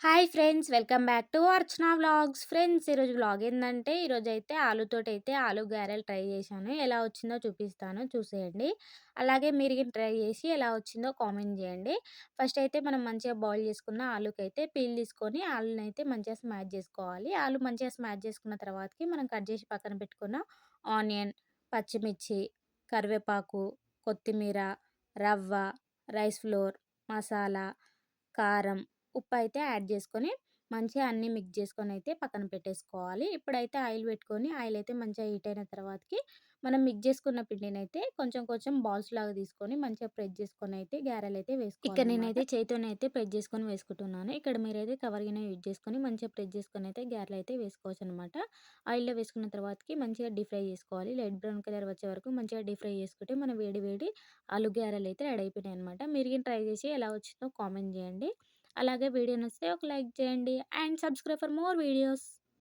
Hi friends! Welcome back to Archana vlogs. Friends ఈరోజు vlog ఏందంటే, ఈరోజైతే ఆలుతోటైతే ఆలు గారెలు ట్రై చేశాను. ఎలా వచ్చిందో చూపిస్తాను చూసేయండి. అలాగే మీరు గిన ట్రై చేసి ఎలా వచ్చిందో కామెంట్ చేయండి. ఫస్ట్ అయితే మనం మంచిగా బాయిల్ చేసుకున్న ఆలుకైతే పీల్ తీసుకొని ఆలునైతే మంచిగా స్మాష్ చేసుకోవాలి. ఆలు మంచిగా స్మాష్ చేసుకున్న తర్వాతకి మనం కట్ చేసి పక్కన పెట్టుకున్న ఆనియన్, పచ్చిమిర్చి, కరివేపాకు, కొత్తిమీర, రవ్వ, రైస్ ఫ్లోర్, మసాలా, కారం, ఉప్పయితే యాడ్ చేసుకొని, మంచిగా అన్నీ మిక్స్ చేసుకొనైతే పక్కన పెట్టేసుకోవాలి. ఇప్పుడైతే ఆయిల్ పెట్టుకొని, ఆయిల్ అయితే మంచిగా హీట్ అయిన తర్వాతకి, మనం మిక్స్ చేసుకున్న పిండినైతే కొంచెం కొంచెం బాల్స్ లాగా తీసుకొని, మంచిగా ప్రెస్ చేసుకొనైతే గారెలైతే ఇక్కడ వేసుకోవాలనమాట. నేనైతే చేత్తోనైతే ప్రెస్ చేసుకొని వేసుకుంటున్నాను. ఇక్కడ మీరైతే కవర్ గిన యూజ్ చేసుకొని, మంచిగా ప్రెస్ చేసుకొనైతే గారెలైతే వేసుకోవచ్చనమాట. ఆయిల్‌లో వేసుకున్న తర్వాతకి మంచిగా డీప్ ఫ్రై చేసుకోవాలి. లైట్ బ్రౌన్ కలర్ వచ్చే వరకు మంచిగా డీప్ ఫ్రై చేసుకుంటే, మన వేడి వేడి ఆలు గారెలైతే రెడీ అయిపోయినాయనమాట. మీరు గిన ట్రై చేసి ఎలా వచ్చిందో కామెంట్ చేయండి. అలాగే వీడియో నచ్చితే ఒక లైక్ చేయండి and subscribe for more videos.